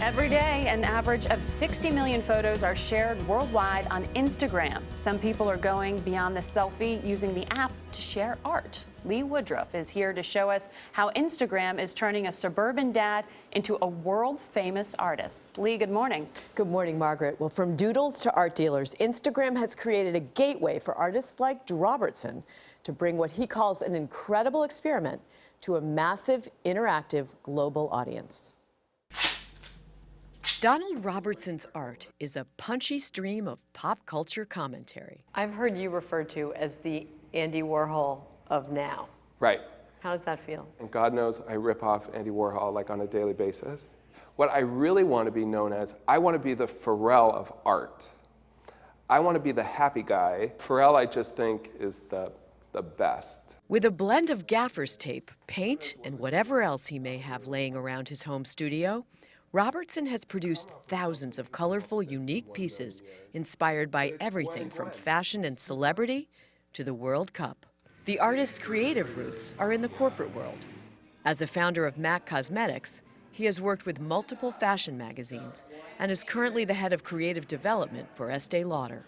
Every day, an average of 60 million photos are shared worldwide on Instagram. Some people are going beyond the selfie, using the app to share art. Lee Woodruff is here to show us how Instagram is turning a suburban dad into a world-famous artist. Lee, good morning. Good morning, Margaret. Well, from doodles to art dealers, Instagram has created a gateway for artists like Robertson to bring what he calls an incredible experiment to a massive, interactive, global audience. Donald Robertson's art is a punchy stream of pop culture commentary. I've heard you referred to as the Andy Warhol of now. Right. How does that feel? And God knows I rip off Andy Warhol like on a daily basis. What I really want to be known as, I want to be the Pharrell of art. I want to be the happy guy. Pharrell, I just think, is the best. With a blend of gaffer's tape, paint, and whatever else he may have laying around his home studio, Robertson has produced thousands of colorful, unique pieces inspired by everything from fashion and celebrity to the World Cup. The artist's creative roots are in the corporate world. As a founder of MAC Cosmetics, he has worked with multiple fashion magazines and is currently the head of creative development for Estee Lauder.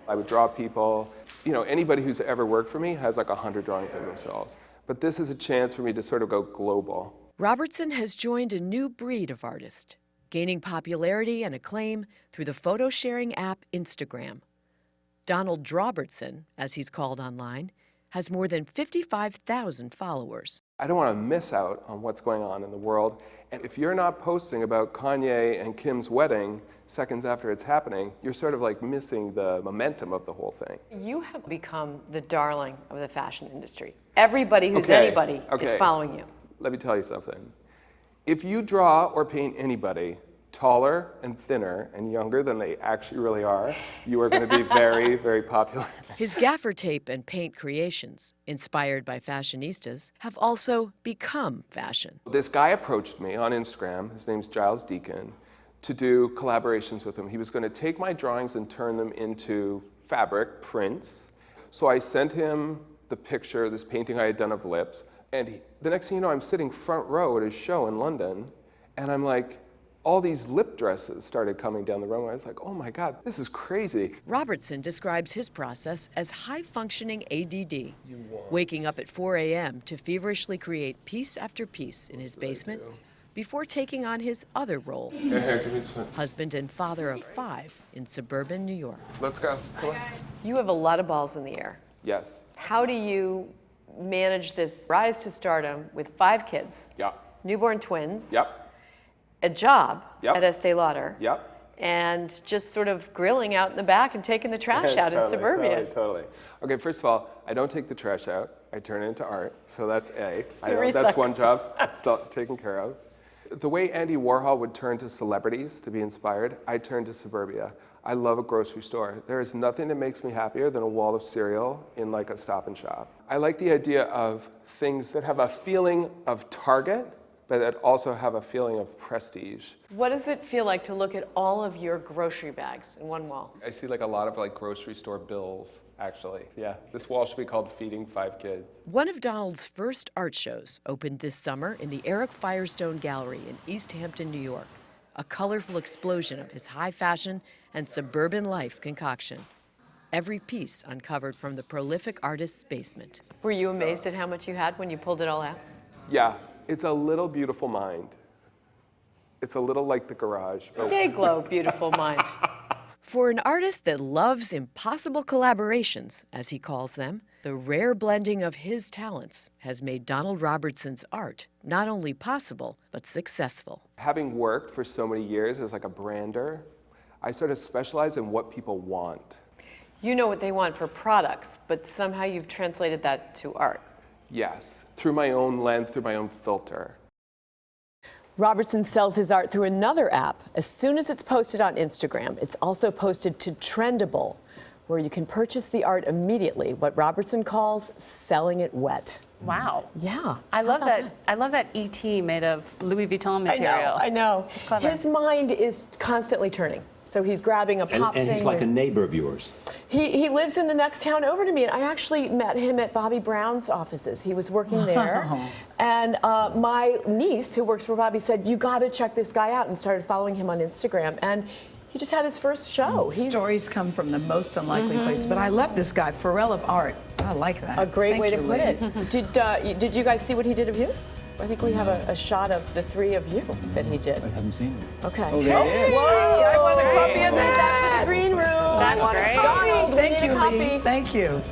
I would draw people. You know, anybody who's ever worked for me has like 100 drawings of themselves. But this is a chance for me to sort of go global. Robertson has joined a new breed of artist, gaining popularity and acclaim through the photo-sharing app Instagram. Donald Drobertson, as he's called online, has more than 55,000 followers. I don't want to miss out on what's going on in the world. And if you're not posting about Kanye and Kim's wedding seconds after it's happening, you're sort of like missing the momentum of the whole thing. You have become the darling of the fashion industry. Everybody who's anybody is following you. Let me tell you something. If you draw or paint anybody taller and thinner and younger than they actually really are, you are going to be very, very popular. His gaffer tape and paint creations, inspired by fashionistas, have also become fashion. This guy approached me on Instagram, his name's Giles Deacon, to do collaborations with him. He was going to take my drawings and turn them into fabric prints. So I sent him the picture, this painting I had done of lips, and the next thing you know, I'm sitting front row at his show in London, and I'm like, all these lip dresses started coming down the runway. I was like, oh my God, this is crazy. Robertson describes his process as high-functioning ADD, waking up at 4 a.m. to feverishly create piece after piece in his basement before taking on his other role, Here, give me this one. husband and father of 5 in suburban New York. Let's go. Come on. You have a lot of balls in the air. Yes. How do you manage this rise to stardom with 5 kids, Yep. newborn twins, Yep. a job Yep. at Estee Lauder, Yep. and just sort of grilling out in the back and taking the trash out in suburbia? Totally. Okay, first of all, I don't take the trash out. I turn it into art, so that's A. You That's recycle. one job. It's still taken care of. The way Andy Warhol would turn to celebrities to be inspired, I turn to suburbia. I love a grocery store. There is nothing that makes me happier than a wall of cereal in like a Stop and Shop. I like the idea of things that have a feeling of Target, but that also have a feeling of prestige. What does it feel like to look at all of your grocery bags in one wall? I see like a lot of like grocery store bills, actually. Yeah, this wall should be called Feeding 5 Kids. One of Donald's first art shows opened this summer in the Eric Firestone Gallery in East Hampton, New York, a colorful explosion of his high fashion and suburban life concoction. Every piece uncovered from the prolific artist's basement. Were you amazed at how much you had when you pulled it all out? Yeah, it's a little beautiful mind. It's a little like the garage. But Day glow, beautiful mind. For an artist that loves impossible collaborations, as he calls them, the rare blending of his talents has made Donald Robertson's art not only possible, but successful. having worked for so many years as like a brander, I sort of specialize in what people want. You know what they want for products, but somehow you've translated that to art. Yes, through my own lens, through my own filter. Robertson sells his art through another app. As soon as it's posted on Instagram, it's also posted to Trendable, where you can purchase the art immediately, what Robertson calls selling it wet. Wow. Yeah. I love that. I love that ET made of Louis Vuitton material. I know. It's clever. His mind is constantly turning. So he's grabbing a pop thing. And he's like a neighbor of yours. He lives in the next town over to me, and I actually met him at Bobby Brown's offices. He was working there, and my niece, who works for Bobby, said, "You got to check this guy out," and started following him on Instagram. And he just had his first show. Stories come from the most unlikely places, but I love this guy, Pharrell of Art. I like that. A great way to put Lee. it. Did you guys see what he did of you? I think we have a shot of the three of you that he did. I haven't seen it. Okay. Oh, there it is. Whoa! I want a copy of That that. for the green room. That's I want great. a Donald. We Thank need you, a copy. Lee. Thank you.